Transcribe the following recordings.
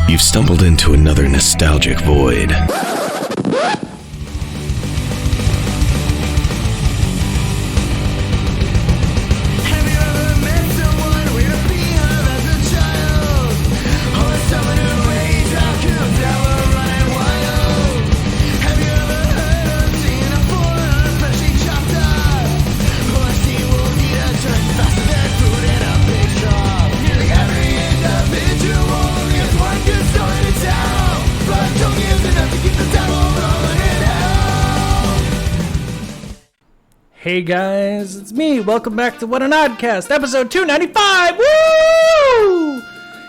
You've stumbled into another nostalgic void. Hey guys, it's me. Welcome back to What an Oddcast, episode 295. Woo!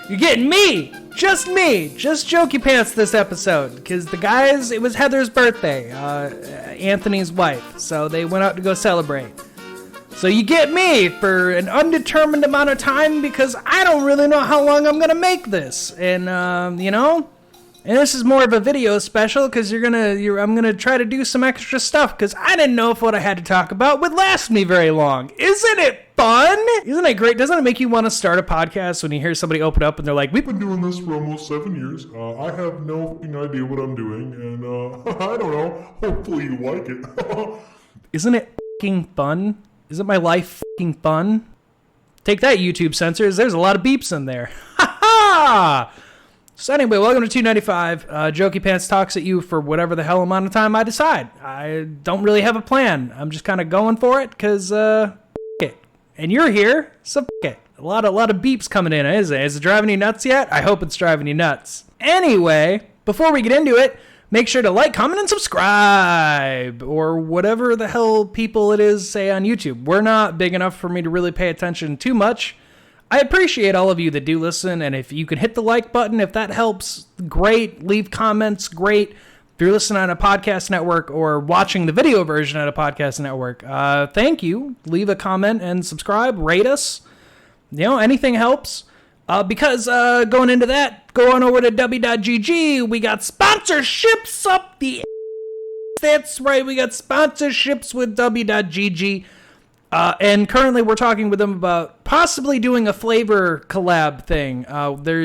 You're getting me, just Jokey Pants this episode, because the guys, it was Heather's birthday, Anthony's wife, so they went out to go celebrate. So you get me for an undetermined amount of time, because I don't really know how long I'm gonna make this, and and this is more of a video special because I'm gonna try to do some extra stuff because I didn't know if what I had to talk about would last me very long. Isn't it fun? Isn't it great? Doesn't it make you want to start a podcast when you hear somebody open up and they're like, "We've been doing this for almost 7 years. I have no idea what I'm doing, and I don't know. Hopefully you like it." Isn't it fucking fun? Isn't my life fucking fun? Take that, YouTube censors. There's a lot of beeps in there. Ha ha! So anyway, welcome to 295. Jokey Pants talks at you for whatever the hell amount of time I decide. I don't really have a plan. I'm just kind of going for it because, it. And you're here, so it. A lot of beeps coming in, is it? Is it driving you nuts yet? I hope it's driving you nuts. Anyway, before we get into it, make sure to like, comment, and subscribe, or whatever the hell people it is say on YouTube. We're not big enough for me to really pay attention too much. I appreciate all of you that do listen, and if you can hit the like button, if that helps, great. Leave comments, great. If you're listening on a podcast network or watching the video version at a podcast network, thank you. Leave a comment and subscribe, rate us. Anything helps. Because going into that, go on over to w.gg. We got sponsorships up the That's right, we got sponsorships with w.gg. And currently we're talking with them about possibly doing a flavor collab thing.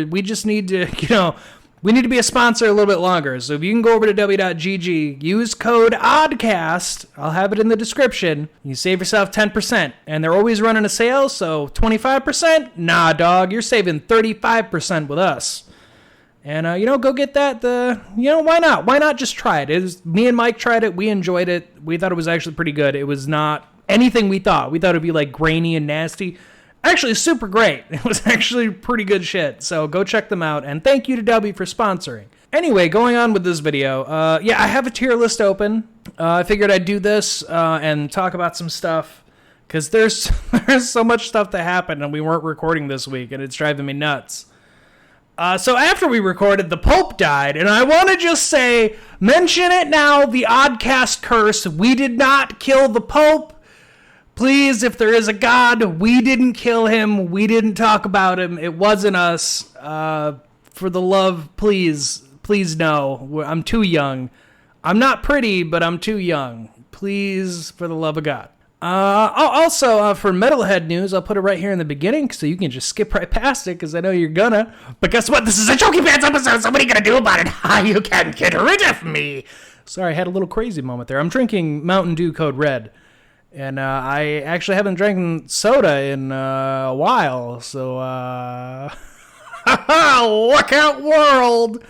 We just need to, we need to be a sponsor a little bit longer. So if you can go over to w.gg, use code ODDCAST, I'll have it in the description, you save yourself 10%. And they're always running a sale, so 25%? Nah, dog, you're saving 35% with us. And, go get that. Why not? Why not just try it? Me and Mike tried it. We enjoyed it. We thought it was actually pretty good. It was not anything we thought. We thought it'd be like grainy and nasty. Actually, super great. It was actually pretty good shit. So go check them out. And thank you to W for sponsoring. Anyway, going on with this video. I have a tier list open. I figured I'd do this and talk about some stuff. Because there's so much stuff that happened and we weren't recording this week. And it's driving me nuts. So after we recorded, the Pope died. And I want to just say, mention it now, the Oddcast curse. We did not kill the Pope. Please, if there is a God, we didn't kill him. We didn't talk about him. It wasn't us. For the love, please no. I'm too young. I'm not pretty, but I'm too young. Please, for the love of God. Also, for Metalhead news, I'll put it right here in the beginning so you can just skip right past it because I know you're gonna. But guess what? This is a Jokey Pants episode, so what are you gonna do about it? You can't get rid of me. Sorry, I had a little crazy moment there. I'm drinking Mountain Dew Code Red. And I actually haven't drank soda in a while, so look out, world!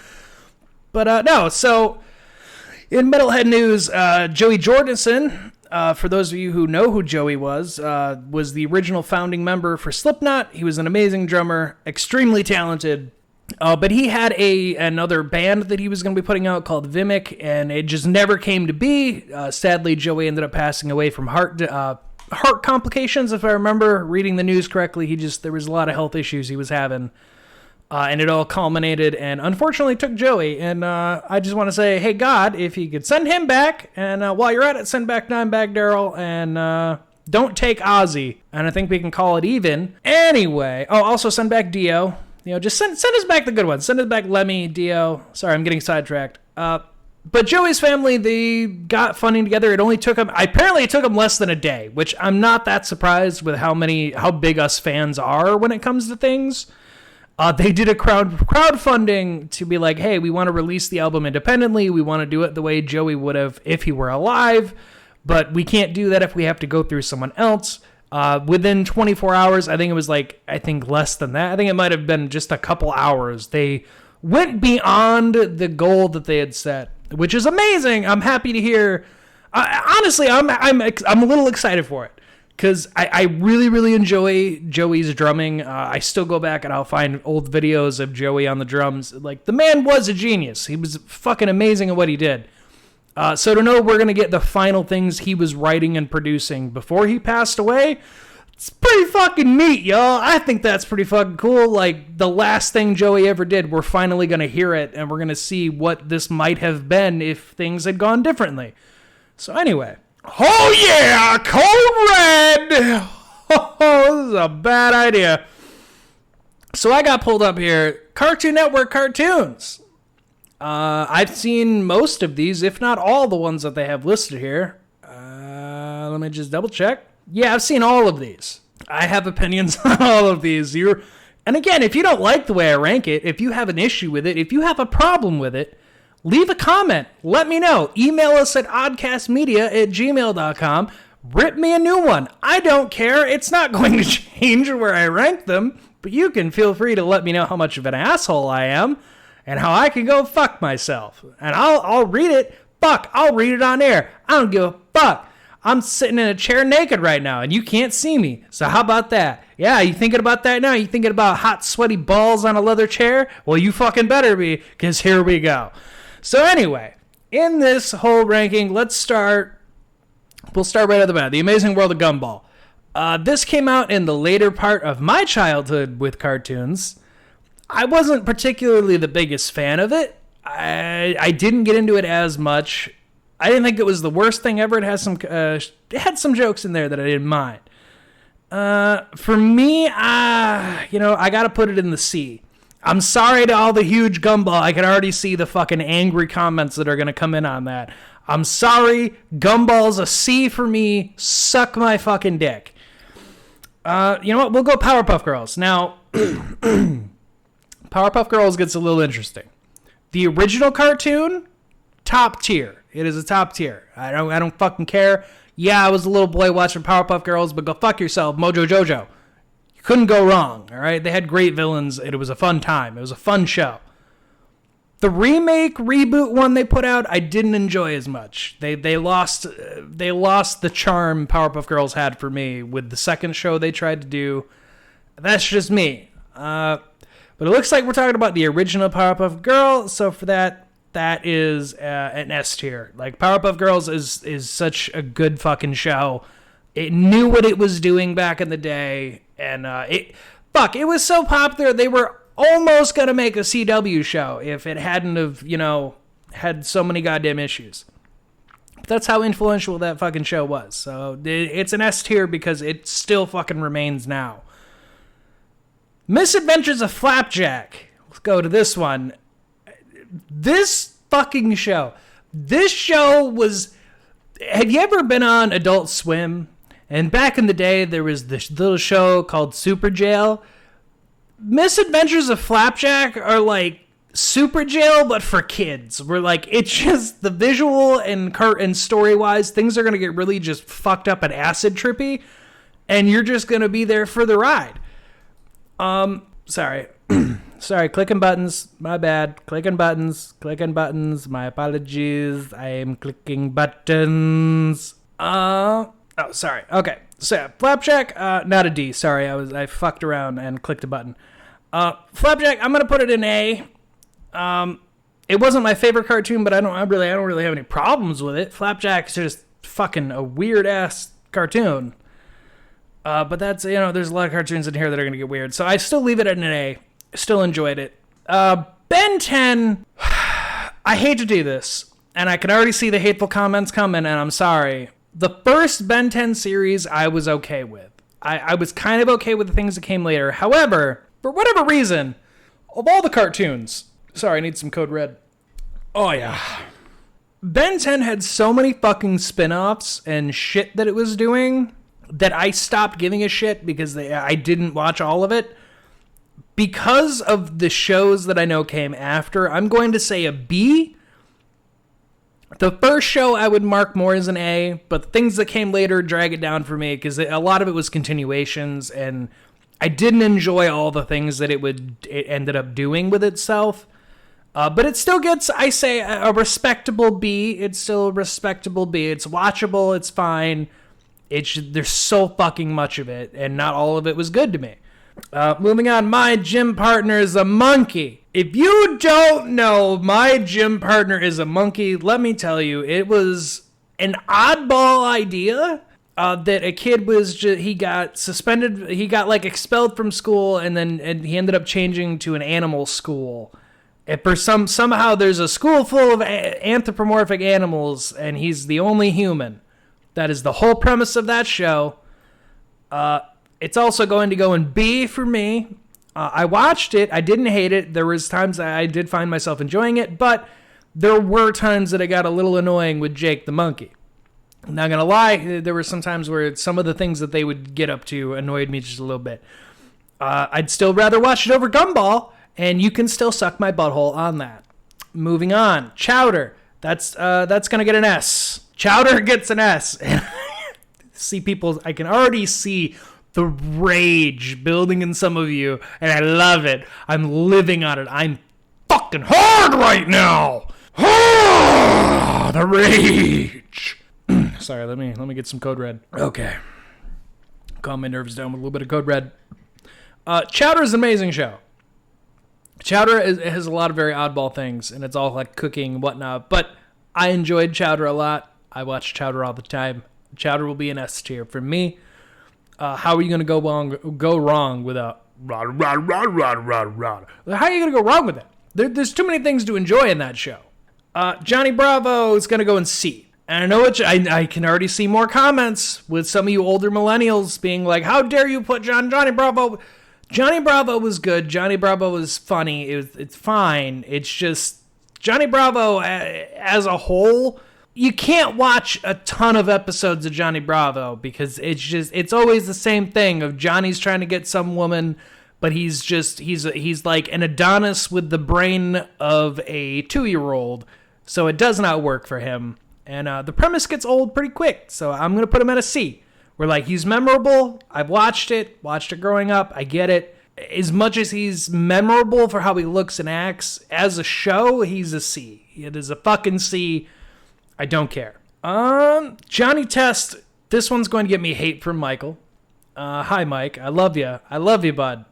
But no, so in Metalhead news, Joey Jordison, for those of you who know who Joey was the original founding member for Slipknot. He was an amazing drummer, extremely talented. But he had another band that he was going to be putting out called Vimic, and it just never came to be. Sadly, Joey ended up passing away from heart complications, if I remember reading the news correctly. There was a lot of health issues he was having, and it all culminated and unfortunately took Joey. And I just want to say, hey, God, if you could send him back, and while you're at it, send back Dimebag Daryl, and don't take Ozzy. And I think we can call it even. Anyway, also send back Dio. Just send us back the good ones. Send us back Lemmy, Dio. Sorry, I'm getting sidetracked. But Joey's family, they got funding together. Apparently it took them less than a day, which I'm not that surprised with how big us fans are when it comes to things. They did a crowdfunding to be like, hey, we want to release the album independently. We want to do it the way Joey would have if he were alive, but we can't do that if we have to go through someone else. Within 24 hours, I think it was less than that. I think it might have been just a couple hours. They went beyond the goal that they had set, which is amazing. I'm happy to hear. Honestly, I'm a little excited for it. Because I really, really enjoy Joey's drumming. I still go back and I'll find old videos of Joey on the drums. Like, the man was a genius. He was fucking amazing at what he did. So to know we're going to get the final things he was writing and producing before he passed away, it's pretty fucking neat, y'all. I think that's pretty fucking cool. Like, the last thing Joey ever did, we're finally going to hear it, and we're going to see what this might have been if things had gone differently. So anyway. Oh yeah, Code Red! Oh, this is a bad idea. So I got pulled up here. Cartoon Network cartoons. I've seen most of these, if not all the ones that they have listed here. Let me just double check. Yeah, I've seen all of these. I have opinions on all of these. And again, if you don't like the way I rank it, if you have an issue with it, if you have a problem with it, leave a comment. Let me know. Email us at oddcastmedia@gmail.com. Rip me a new one. I don't care. It's not going to change where I rank them, but you can feel free to let me know how much of an asshole I am and how I can go fuck myself. And I'll read it. Fuck, I'll read it on air. I don't give a fuck. I'm sitting in a chair naked right now, and you can't see me. So how about that? Yeah, you thinking about that now? You thinking about hot, sweaty balls on a leather chair? Well, you fucking better be, because here we go. So anyway, in this whole ranking, we'll start right at the bat. The Amazing World of Gumball. This came out in the later part of my childhood with cartoons. I wasn't particularly the biggest fan of it. I didn't get into it as much. I didn't think it was the worst thing ever. It had some jokes in there that I didn't mind. For me, I got to put it in the C. I'm sorry to all the huge Gumball. I can already see the fucking angry comments that are going to come in on that. I'm sorry. Gumball's a C for me. Suck my fucking dick. You know what? We'll go Powerpuff Girls. Now, Powerpuff Girls gets a little interesting. The original cartoon, top tier. It is a top tier. I don't fucking care. Yeah, I was a little boy watching Powerpuff Girls, but go fuck yourself, Mojo Jojo. Couldn't go wrong, all right? They had great villains. It was a fun time. It was a fun show. The reboot one they put out, I didn't enjoy as much. They lost the charm Powerpuff Girls had for me with the second show they tried to do. That's just me. But it looks like we're talking about the original Powerpuff Girl, so for that is an S tier. Like, Powerpuff Girls is such a good fucking show. It knew what it was doing back in the day. And it was so popular, they were almost going to make a CW show if it hadn't have, had so many goddamn issues. But that's how influential that fucking show was. So it's an S tier because it still fucking remains now. Misadventures of Flapjack. Let's go to this one. This fucking show. This show was... Have you ever been on Adult Swim? And back in the day, there was this little show called Super Jail. Misadventures of Flapjack are like Super Jail, but for kids. Where like, it's just the visual and story-wise, things are going to get really just fucked up and acid trippy. And you're just going to be there for the ride. Sorry. Sorry, clicking buttons. My bad. Clicking buttons. My apologies. I am clicking buttons. Oh, sorry. Okay. So, yeah, Flapjack, not a D. Sorry, I fucked around and clicked a button. Flapjack, I'm gonna put it in A. It wasn't my favorite cartoon, but I don't really have any problems with it. Flapjack's just fucking a weird ass cartoon. But that's, there's a lot of cartoons in here that are gonna get weird. So I still leave it at an A. Still enjoyed it. Ben 10. I hate to do this, and I can already see the hateful comments coming, and I'm sorry. The first Ben 10 series I was okay with. I was kind of okay with the things that came later. However, for whatever reason, of all the cartoons... Sorry, I need some Code Red. Oh, yeah. Ben 10 had so many fucking spin-offs and shit that it was doing that I stopped giving a shit because I didn't watch all of it. because of the shows that I know came after, I'm going to say a B. The first show I would mark more as an A, but the things that came later drag it down for me because a lot of it was continuations, and I didn't enjoy all the things that it ended up doing with itself. But it still gets, I say, a respectable B. It's still a respectable B. It's watchable. It's fine. There's so fucking much of it, and not all of it was good to me. Moving on, my gym partner is a monkey. If you don't know my gym partner is a monkey, let me tell you, it was an oddball idea that a kid he got suspended, he got like expelled from school, and he ended up changing to an animal school. And for somehow there's a school full of anthropomorphic animals, and he's the only human. That is the whole premise of that show. It's also going to go in B for me. I watched it. I didn't hate it. There was times I did find myself enjoying it, but there were times that it got a little annoying with Jake the monkey. I'm not going to lie. There were some times where some of the things that they would get up to annoyed me just a little bit. I'd still rather watch it over Gumball, and you can still suck my butthole on that. Moving on. Chowder. That's going to get an S. Chowder gets an S. I can already see the rage building in some of you, and I love it. I'm living on it. I'm fucking hard right now. The rage. Sorry, let me get some Code Red. Okay. Calm my nerves down with a little bit of Code Red. Chowder is an amazing show. Chowder has a lot of very oddball things, and it's all like cooking and whatnot, but I enjoyed Chowder a lot. I watch Chowder all the time. Chowder will be an S tier for me. How are you going to go wrong with a rod? How are you going to go wrong with it? There's too many things to enjoy in that show. Johnny Bravo is going to go in C. And I know I can already see more comments with some of you older millennials being like, how dare you put Johnny Bravo? Johnny Bravo was good. Johnny Bravo was funny. It's fine. It's just Johnny Bravo as a whole. You can't watch a ton of episodes of Johnny Bravo because it's always the same thing of Johnny's trying to get some woman, but he's like an Adonis with the brain of a 2-year-old, so it does not work for him. And the premise gets old pretty quick, so I'm going to put him at a C. We're like, he's memorable. I've watched it growing up. I get it. As much as he's memorable for how he looks and acts, as a show, he's a C. It is a fucking C. I don't care. Johnny Test. This one's going to get me hate from Michael. Hi, Mike. I love you. I love you, bud.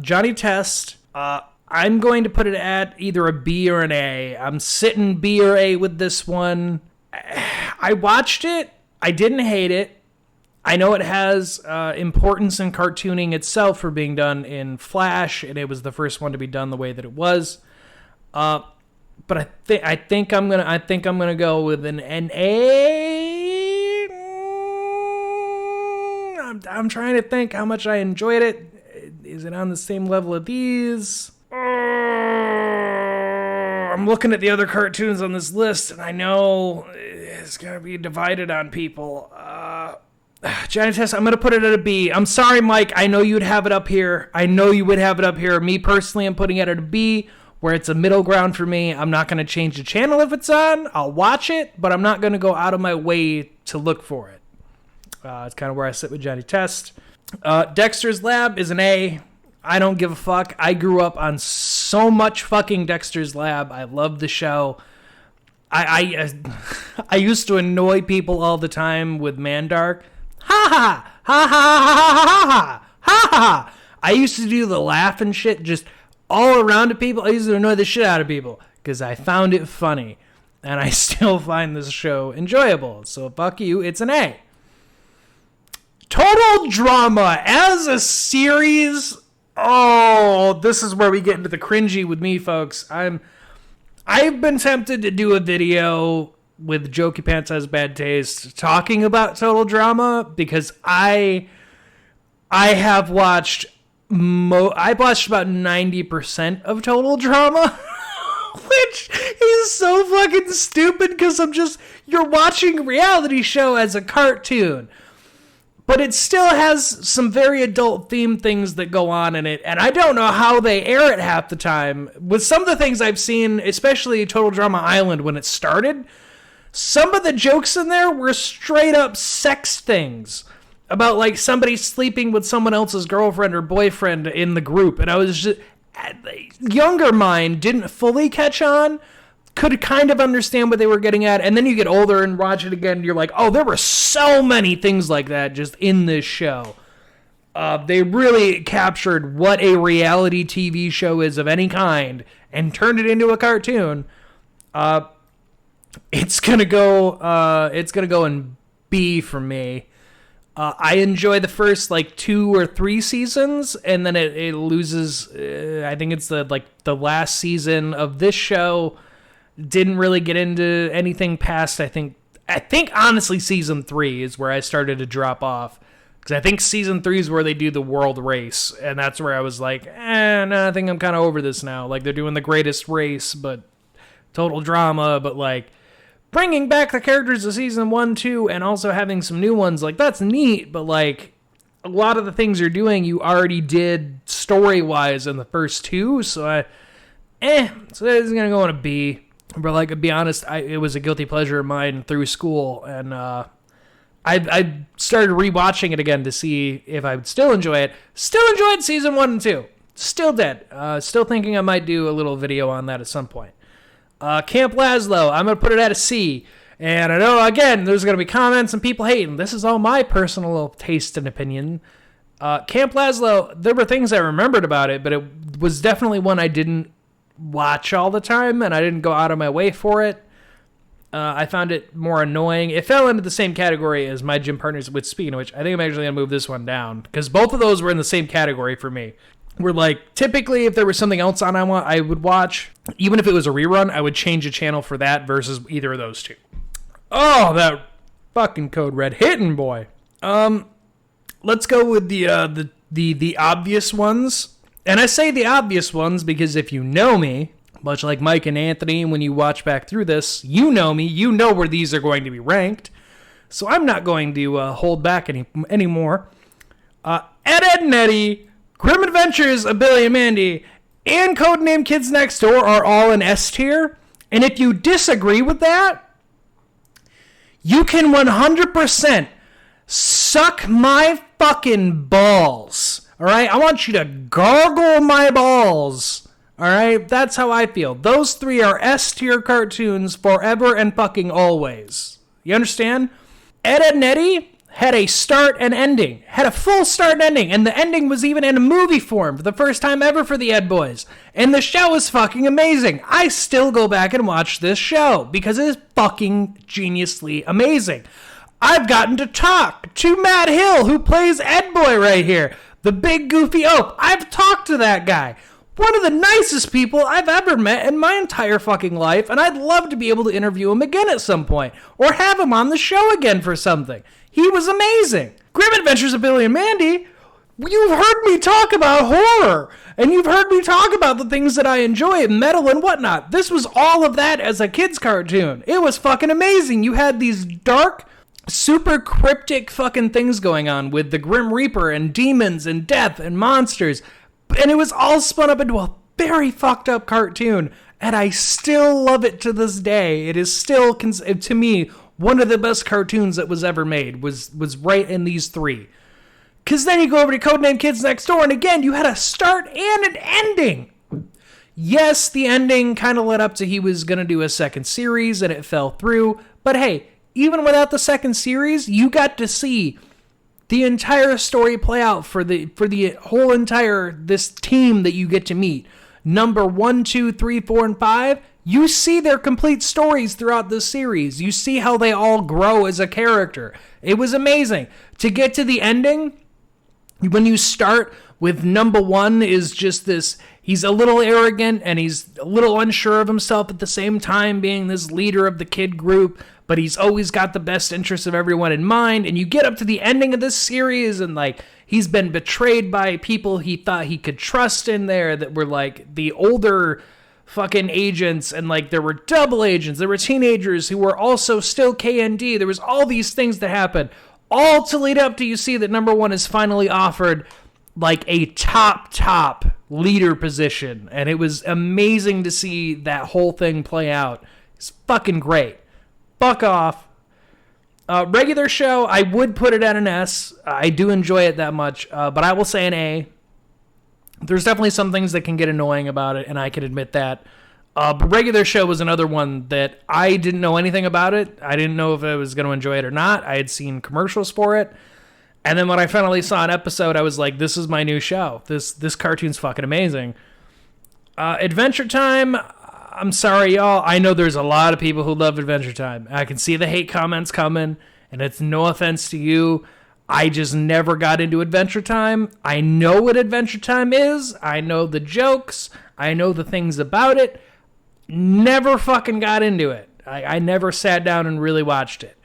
Johnny Test. I'm going to put it at either a B or an A. I'm sitting B or A with this one. I watched it. I didn't hate it. I know it has importance in cartooning itself for being done in Flash, and it was the first one to be done the way that it was. But I think I'm gonna go with an A. I'm trying to think how much I enjoyed it. Is it on the same level of these? I'm looking at the other cartoons on this list, and I know it's gonna be divided on people. Johnny Test, I'm gonna put it at a B. I'm sorry, Mike. I know you'd have it up here. Me personally, I'm putting it at a B, where it's a middle ground for me. I'm not going to change the channel if it's on. I'll watch it, but I'm not going to go out of my way to look for it. It's kind of where I sit with Johnny Test. Dexter's Lab is an A. I don't give a fuck. I grew up on so much fucking Dexter's Lab. I love the show. I used to annoy people all the time with Mandark. Ha ha! Ha ha ha ha ha ha ha! I used to do the laugh and shit just all around to people. I used to annoy the shit out of people because I found it funny, and I still find this show enjoyable. So fuck you, it's an A. Total Drama as a series. Oh, this is where we get into the cringy with me, folks. I've been tempted to do a video with Jokey Pants Has Bad Taste talking about Total Drama because I have watched I've watched about 90% of Total Drama, which is so fucking stupid because you're watching a reality show as a cartoon. but it still has some very adult themed things that go on in it, and I don't know how they air it half the time. With some of the things I've seen, especially Total Drama Island when it started, some of the jokes in there were straight up sex things about like somebody sleeping with someone else's girlfriend or boyfriend in the group, and I was just, younger mind didn't fully catch on, could kind of understand what they were getting at, and then you get older and watch it again, and you're like, oh, there were so many things like that just in this show. They really captured what a reality TV show is of any kind and turned it into a cartoon. It's gonna go in B for me. I enjoy the first like 2 or 3 seasons, and then it loses. I think it's the last season of this show. Didn't really get into anything past, I think honestly season 3 is where I started to drop off. Because I think season 3 is where they do the world race. And that's where I was like, no, I think I'm kind of over this now. Like, they're doing the greatest race, but total drama. But, like, bringing back the characters of season 1, 2, and also having some new ones, like, that's neat. But, like, a lot of the things you're doing, you already did story-wise in the first 2. So, so this is going to go in a B. But, like, to be honest, it was a guilty pleasure of mine through school, and I started rewatching it again to see if I would still enjoy it. Still enjoyed season 1 and 2. Still did. Still thinking I might do a little video on that at some point. Camp Lazlo, I'm going to put it at a C. And I know, again, there's going to be comments and people hating. This is all my personal taste and opinion. Camp Lazlo, there were things I remembered about it, but it was definitely one I didn't watch all the time, and I didn't go out of my way for it. I found it more annoying. It fell into the same category as my gym partners, which, speaking of which, I think I'm actually going to move this one down, because both of those were in the same category for me. Where, like, typically if there was something else on I would watch, even if it was a rerun, I would change a channel for that versus either of those two. Oh, that fucking Code Red hitting, boy. Let's go with the obvious ones. And I say the obvious ones because if you know me, much like Mike and Anthony, when you watch back through this, you know me, you know where these are going to be ranked. So I'm not going to hold back anymore. Ed, and Eddie, Grim Adventures of Billy and Mandy, and Codename Kids Next Door are all in S tier. And if you disagree with that, you can 100% suck my fucking balls. All right, I want you to gargle my balls. All right, that's how I feel. Those 3 are S-tier cartoons forever and fucking always. You understand? Ed, and Eddie had a start and ending. Had a full start and ending. And the ending was even in a movie form for the first time ever for the Ed Boys. And the show is fucking amazing. I still go back and watch this show because it is fucking geniusly amazing. I've gotten to talk to Matt Hill, who plays Ed Boy right here. The big goofy oaf. I've talked to that guy. One of the nicest people I've ever met in my entire fucking life, and I'd love to be able to interview him again at some point, or have him on the show again for something. He was amazing. Grim Adventures of Billy and Mandy, you've heard me talk about horror, and you've heard me talk about the things that I enjoy, metal and whatnot. This was all of that as a kid's cartoon. It was fucking amazing. You had these dark, super cryptic fucking things going on with the Grim Reaper and demons and death and monsters. And it was all spun up into a very fucked up cartoon. And I still love it to this day. It is still, to me, one of the best cartoons that was ever made. Was right in these 3. Because then you go over to Codename Kids Next Door, and again, you had a start and an ending. Yes, the ending kind of led up to he was going to do a second series, and it fell through. But hey, even without the second series, you got to see the entire story play out for the whole entire, this team that you get to meet. Number 1, 2, 3, 4, and 5, you see their complete stories throughout this series. You see how they all grow as a character. It was amazing. To get to the ending, when you start with number 1 is just this, he's a little arrogant and he's a little unsure of himself at the same time being this leader of the kid group, but he's always got the best interests of everyone in mind. And you get up to the ending of this series and like he's been betrayed by people he thought he could trust in there that were like the older fucking agents, and like there were double agents, there were teenagers who were also still KND. There was all these things that happened. all to lead up to you see that number one is finally offered like a top leader position. And it was amazing to see that whole thing play out. It's fucking great. Fuck off. Regular show, I would put it at an S. I do enjoy it that much, but I will say an A. There's definitely some things that can get annoying about it, and I can admit that. But regular show was another one that I didn't know anything about it. I didn't know if I was going to enjoy it or not. I had seen commercials for it. And then when I finally saw an episode, I was like, this is my new show. This cartoon's fucking amazing. Adventure Time, I'm sorry, y'all. I know there's a lot of people who love Adventure Time. I can see the hate comments coming, and it's no offense to you. I just never got into Adventure Time. I know what Adventure Time is. I know the jokes. I know the things about it. Never fucking got into it. I never sat down and really watched it.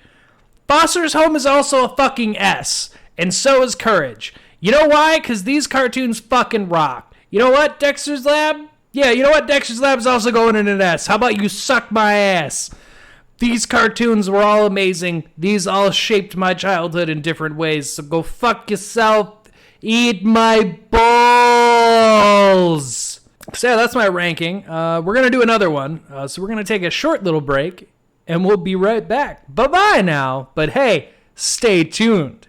Foster's Home is also a fucking S, and so is Courage. You know why? Because these cartoons fucking rock. You know what, Dexter's Lab? Yeah, you know what? Dexter's Lab is also going in an S. How about you suck my ass? These cartoons were all amazing. These all shaped my childhood in different ways. So go fuck yourself. Eat my balls. So yeah, that's my ranking. We're going to do another one. So we're going to take a short little break, and we'll be right back. Bye-bye now. But hey, stay tuned.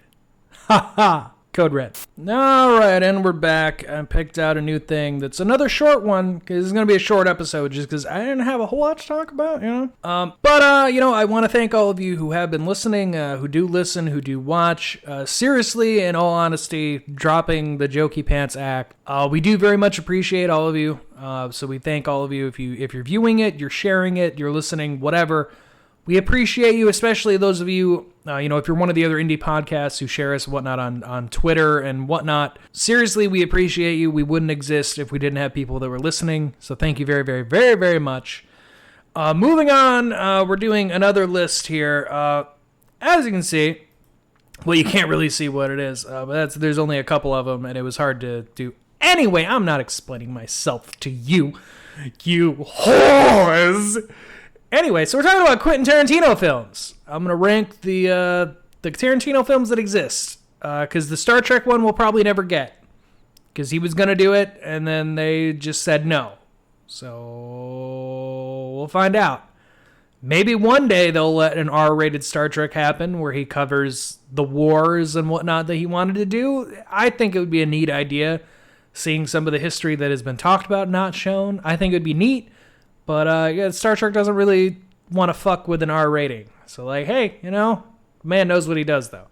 Ha ha. Code Red. All right, and we're back. I picked out a new thing that's another short one, because it's going to be a short episode, just because I didn't have a whole lot to talk about, you know? But I want to thank all of you who have been listening, who do listen, who do watch. Seriously, in all honesty, dropping the Jokey Pants act. We do very much appreciate all of you, so we thank all of you. If you're viewing it, you're sharing it, you're listening, whatever. We appreciate you, especially those of you, if you're one of the other indie podcasts who share us and whatnot on Twitter and whatnot. Seriously, we appreciate you. We wouldn't exist if we didn't have people that were listening. So thank you very, very, very, very much. Moving on, we're doing another list here. As you can see, well, you can't really see what it is, but there's only a couple of them, and it was hard to do. Anyway, I'm not explaining myself to you, you whores. Anyway, so we're talking about Quentin Tarantino films. I'm going to rank the Tarantino films that exist, because the Star Trek one we'll probably never get, because he was going to do it, and then they just said no. So we'll find out. Maybe one day they'll let an R-rated Star Trek happen where he covers the wars and whatnot that he wanted to do. I think it would be a neat idea, seeing some of the history that has been talked about, not shown. I think it would be neat. But, Star Trek doesn't really want to fuck with an R rating. So, hey, man knows what he does, though.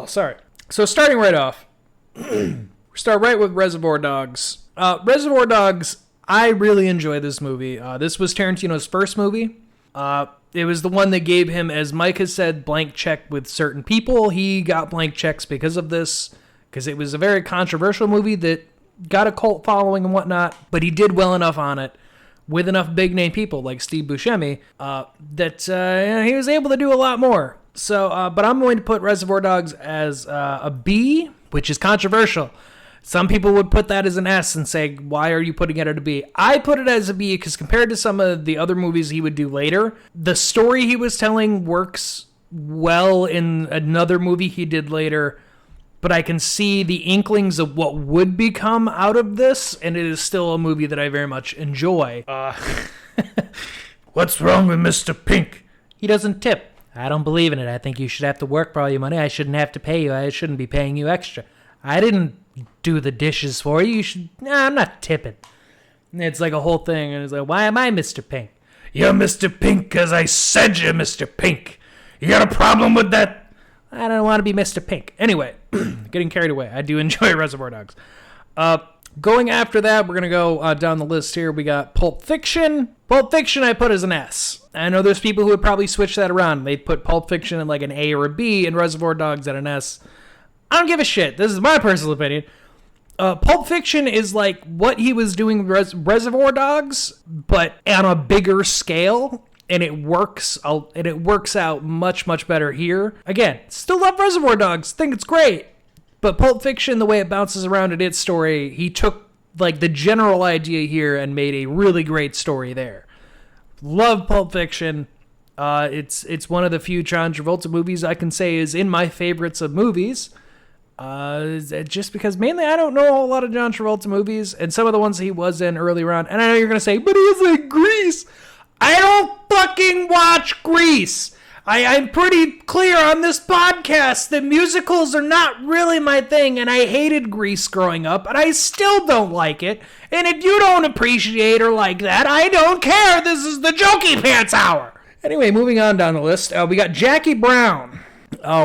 Sorry. So, starting right off, we start right with Reservoir Dogs. Reservoir Dogs, I really enjoy this movie. This was Tarantino's first movie. It was the one that gave him, as Mike has said, blank check with certain people. He got blank checks because of this, because it was a very controversial movie that got a cult following and whatnot, but he did well enough on it, with enough big-name people like Steve Buscemi, that he was able to do a lot more. So, but I'm going to put Reservoir Dogs as a B, which is controversial. Some people would put that as an S and say, why are you putting it at a B? I put it as a B because compared to some of the other movies he would do later, the story he was telling works well in another movie he did later, but I can see the inklings of what would become out of this, and it is still a movie that I very much enjoy. What's wrong with Mr. Pink? He doesn't tip. I don't believe in it. I think you should have to work for all your money. I shouldn't have to pay you. I shouldn't be paying you extra. I didn't do the dishes for you. You should... Nah, I'm not tipping. And it's like a whole thing, and it's like, why am I Mr. Pink? You're Mr. Pink because I said you're Mr. Pink. You got a problem with that? I don't want to be Mr. Pink. Anyway, getting carried away. I do enjoy Reservoir Dogs. Going after that, we're going to go down the list here. We got Pulp Fiction. Pulp Fiction I put as an S. I know there's people who would probably switch that around. They'd put Pulp Fiction in like an A or a B and Reservoir Dogs at an S. I don't give a shit. This is my personal opinion. Pulp Fiction is like what he was doing with Reservoir Dogs, but on a bigger scale. And it works out much, much better here. Again, still love Reservoir Dogs. Think it's great. But Pulp Fiction, the way it bounces around in its story, he took like the general idea here and made a really great story there. Love Pulp Fiction. It's one of the few John Travolta movies I can say is in my favorites of movies. Just because mainly I don't know a lot of John Travolta movies, and some of the ones he was in earlier on. And I know you're going to say, but he was in Grease. I don't fucking watch Grease. I'm pretty clear on this podcast that musicals are not really my thing, and I hated Grease growing up, and I still don't like it. And if you don't appreciate or like that, I don't care. This is the Jokey Pants Hour. Anyway, moving on down the list, we got Jackie Brown,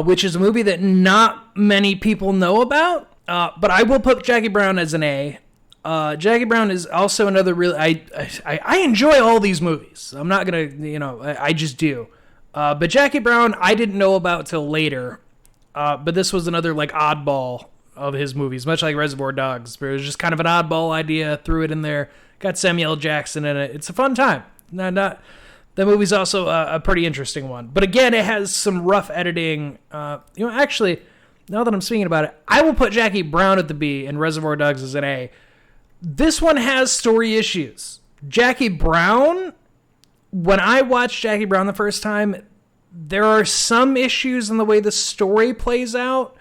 which is a movie that not many people know about, but I will put Jackie Brown as an A. Jackie Brown is also another really... I enjoy all these movies. I'm not going to, I just do. But Jackie Brown, I didn't know about till later. But this was another, like, oddball of his movies, much like Reservoir Dogs. But it was just kind of an oddball idea, threw it in there, got Samuel L. Jackson in it. It's a fun time. The movie's also a pretty interesting one. But again, it has some rough editing. Actually, now that I'm speaking about it, I will put Jackie Brown at the B and Reservoir Dogs as an A. This one has story issues. Jackie Brown... When I watched Jackie Brown the first time, there are some issues in the way the story plays out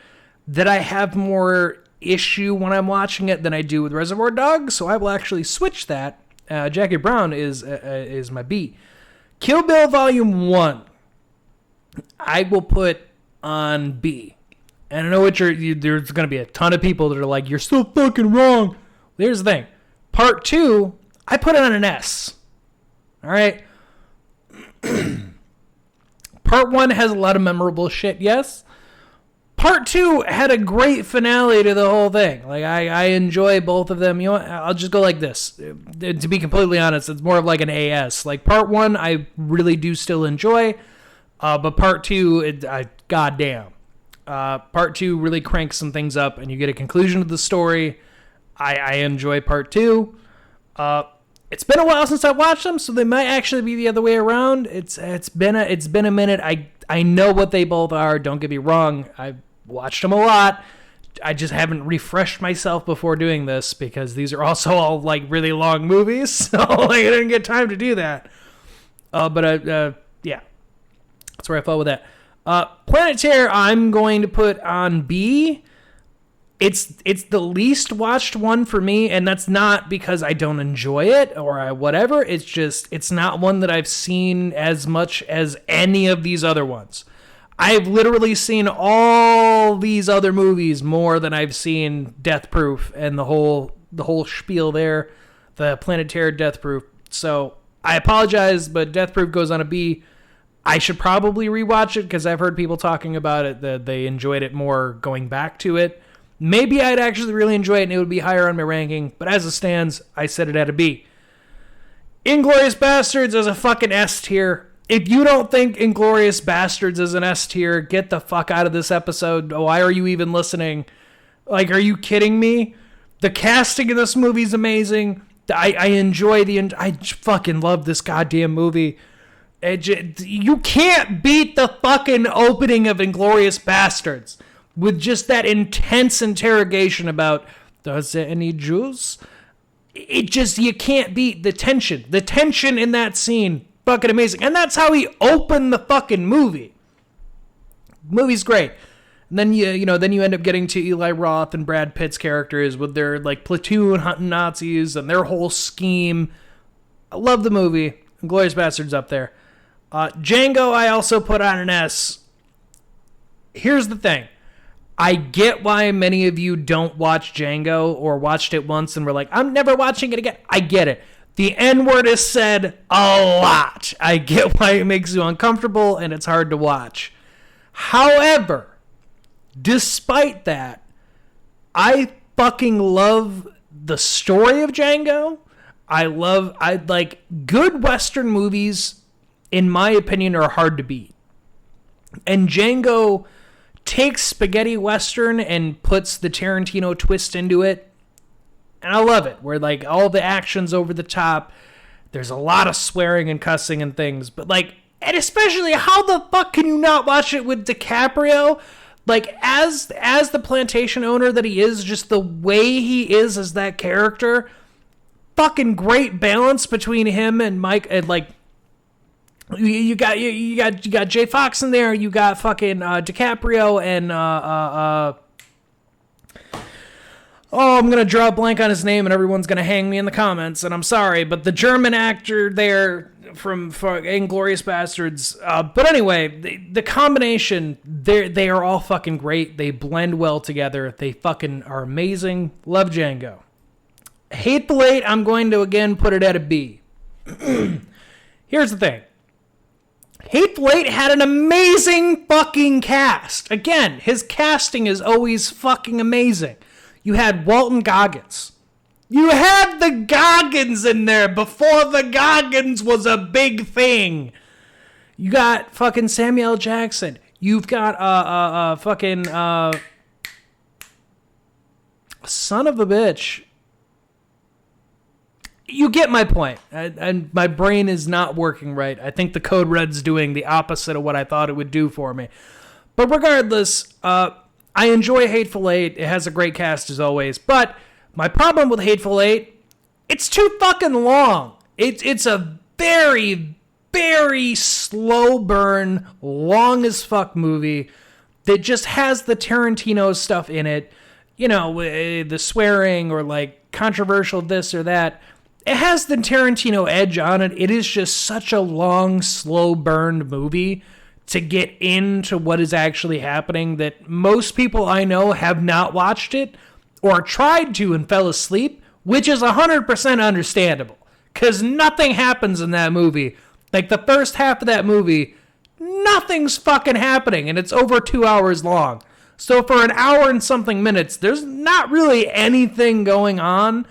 that I have more issue when I'm watching it than I do with Reservoir Dogs, so I will actually switch that. Jackie Brown is my B. Kill Bill Volume 1, I will put on B. And I know there's going to be a ton of people that are like, you're so fucking wrong. Here's the thing. Part 2, I put it on an S. All right? Part 1 has a lot of memorable shit, yes. Part 2 had a great finale to the whole thing. Like, I enjoy both of them. You know what? I'll just go like this. To be completely honest, it's more of like an AS. Like, Part 1, I really do still enjoy. But Part 2, goddamn. Part 2 really cranks some things up, and you get a conclusion to the story. I enjoy Part 2. It's been a while since I watched them, so they might actually be the other way around. It's been a minute. I know what they both are. Don't get me wrong. I've watched them a lot. I just haven't refreshed myself before doing this because these are also all like really long movies, so I didn't get time to do that. Yeah, that's where I fell with that. Planet Terror, I'm going to put on B. It's the least watched one for me, and that's not because I don't enjoy it or whatever. It's just, it's not one that I've seen as much as any of these other ones. I've literally seen all these other movies more than I've seen Death Proof and the whole spiel there, the Planet Terror Death Proof. So I apologize, but Death Proof goes on a B. I should probably rewatch it because I've heard people talking about it, that they enjoyed it more going back to it. Maybe I'd actually really enjoy it and it would be higher on my ranking, but as it stands, I set it at a B. Inglourious Bastards is a fucking S tier. If you don't think Inglourious Bastards is an S tier, get the fuck out of this episode. Why are you even listening? Like, are you kidding me? The casting in this movie is amazing. I enjoy I fucking love this goddamn movie. You can't beat the fucking opening of Inglourious Bastards with just that intense interrogation about, does there any juice? You can't beat the tension. The tension in that scene, fucking amazing. And that's how he opened the fucking movie. Movie's great. And then you end up getting to Eli Roth and Brad Pitt's characters with their like platoon hunting Nazis and their whole scheme. I love the movie. Inglourious Bastards up there. Django I also put on an S. Here's the thing. I get why many of you don't watch Django or watched it once and were like, I'm never watching it again. I get it. The N-word is said a lot. I get why it makes you uncomfortable and it's hard to watch. However, despite that, I fucking love the story of Django. I like good Western movies, in my opinion, are hard to beat. And Django takes spaghetti Western and puts the Tarantino twist into it. And I love it, where like all the action's over the top. There's a lot of swearing and cussing and things. But like, and especially, how the fuck can you not watch it with DiCaprio? Like, as the plantation owner that he is, just the way he is as that character, fucking great balance between him and Mike, and like You got Jay Fox in there. You got fucking DiCaprio and oh, I'm gonna draw a blank on his name, and everyone's gonna hang me in the comments. And I'm sorry, but the German actor there from Inglourious Bastards. But anyway, the combination, they are all fucking great. They blend well together. They fucking are amazing. Love Django. Hateful Eight, I'm going to again put it at a B. Here's the thing. Hateful Eight had an amazing fucking cast. Again, his casting is always fucking amazing. You had Walton Goggins. You had the Goggins in there before the Goggins was a big thing. You got fucking Samuel L. Jackson. You've got fucking son of a bitch. You get my point. And my brain is not working right. I think the Code Red's doing the opposite of what I thought it would do for me. But regardless, I enjoy Hateful Eight. It has a great cast as always. But my problem with Hateful Eight, it's too fucking long. It's a very, very slow burn, long as fuck movie that just has the Tarantino stuff in it. You know, the swearing or like controversial this or that. It has the Tarantino edge on it. It is just such a long, slow burned movie to get into what is actually happening that most people I know have not watched it or tried to and fell asleep, which is 100% understandable because nothing happens in that movie. Like the first half of that movie, nothing's fucking happening and it's over 2 hours long. So for an hour and something minutes, there's not really anything going on.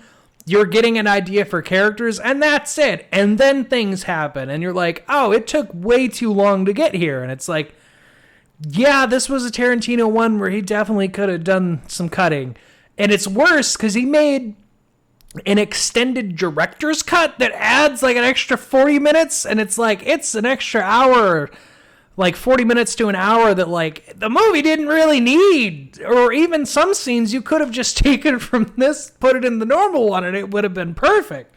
You're getting an idea for characters, and that's it. And then things happen, and you're like, oh, it took way too long to get here. And it's like, yeah, this was a Tarantino one where he definitely could have done some cutting. And it's worse because he made an extended director's cut that adds like an extra 40 minutes, and it's like, it's an extra hour, like 40 minutes to an hour that like the movie didn't really need, or even some scenes you could have just taken from this, put it in the normal one, and it would have been perfect.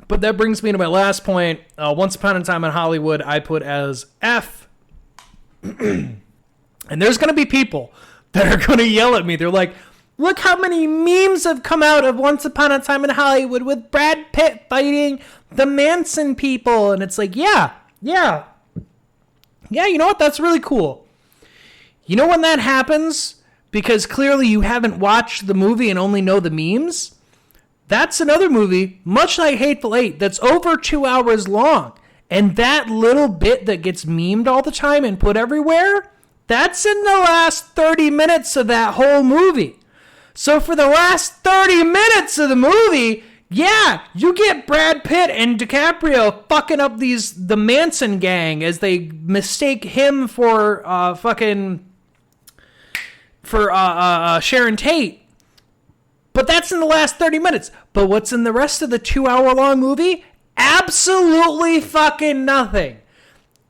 But that brings me to my last point. Once Upon a Time in Hollywood, I put as F. And there's going to be people that are going to yell at me. They're like, look how many memes have come out of Once Upon a Time in Hollywood with Brad Pitt fighting the Manson people. And it's like, yeah, you know what? That's really cool. You know when that happens? Because clearly you haven't watched the movie and only know the memes. That's another movie, much like Hateful Eight, that's over 2 hours long. And that little bit that gets memed all the time and put everywhere, that's in the last 30 minutes of that whole movie. So for the last 30 minutes of the movie, yeah, you get Brad Pitt and DiCaprio fucking up the Manson gang as they mistake him for Sharon Tate. But that's in the last 30 minutes. But what's in the rest of the 2 hour long movie? Absolutely fucking nothing.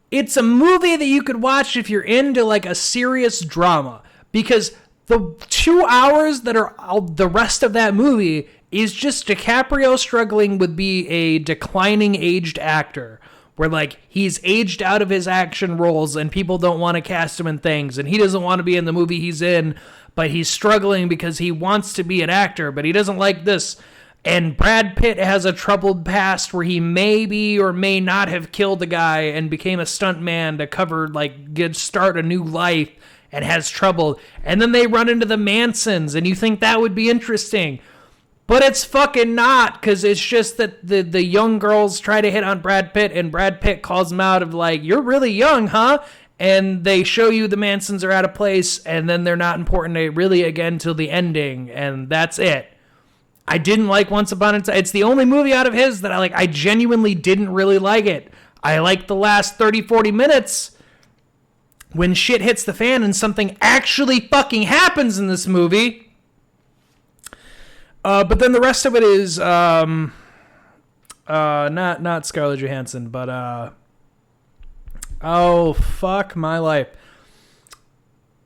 It's a movie that you could watch if you're into like a serious drama, because the 2 hours that are the rest of that movie is just DiCaprio struggling with being a declining aged actor, where like he's aged out of his action roles and people don't want to cast him in things, and he doesn't want to be in the movie he's in, but he's struggling because he wants to be an actor, but he doesn't like this. And Brad Pitt has a troubled past where he maybe or may not have killed a guy and became a stuntman to cover, like, start a new life and has trouble. And then they run into the Mansons, and you think that would be interesting. But it's fucking not, because it's just that the young girls try to hit on Brad Pitt, and Brad Pitt calls them out of, like, you're really young, huh? And they show you the Mansons are out of place, and then they're not important really again till the ending, and that's it. I didn't like Once Upon a Time. It's the only movie out of his that I like. I genuinely didn't really like it. I liked the last 30, 40 minutes when shit hits the fan and something actually fucking happens in this movie. But then the rest of it is not Scarlett Johansson, but oh fuck my life.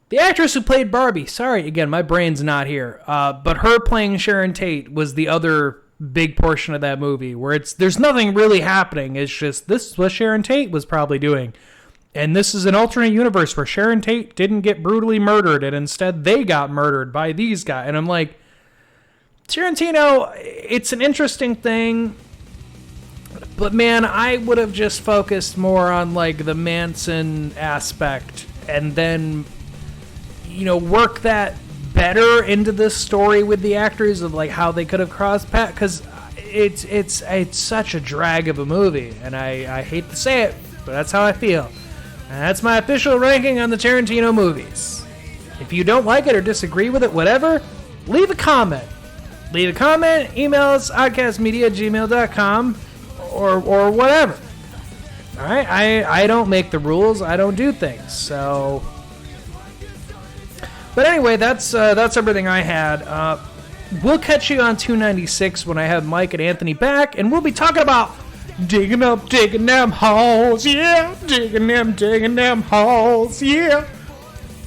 The actress who played Barbie, sorry, again, my brain's not here, but her playing Sharon Tate was the other big portion of that movie where there's nothing really happening. It's just, this is what Sharon Tate was probably doing. And this is an alternate universe where Sharon Tate didn't get brutally murdered, and instead they got murdered by these guys. And I'm like, Tarantino, it's an interesting thing, but man, I would have just focused more on like the Manson aspect and then, work that better into this story with the actors of like how they could have crossed paths, because it's such a drag of a movie, and I hate to say it, but that's how I feel. And that's my official ranking on the Tarantino movies. If you don't like it or disagree with it, whatever, leave a comment. Email us oddcastmedia@gmail.com or whatever. All right, I don't make the rules. I don't do things. So, but anyway, that's everything I had. We'll catch you on 296 when I have Mike and Anthony back, and we'll be talking about digging them holes, yeah, digging them holes, yeah.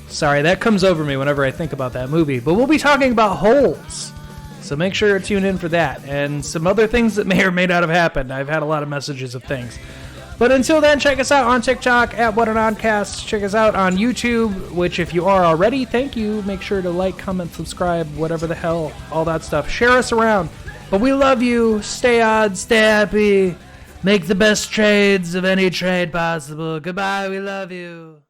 Sorry, that comes over me whenever I think about that movie. But we'll be talking about holes. So make sure to tune in for that. And some other things that may or may not have happened. I've had a lot of messages of things. But until then, check us out on TikTok at What an Oddcast. Check us out on YouTube, which if you are already, thank you. Make sure to like, comment, subscribe, whatever the hell, all that stuff. Share us around. But we love you. Stay odd, stay happy. Make the best trades of any trade possible. Goodbye, we love you.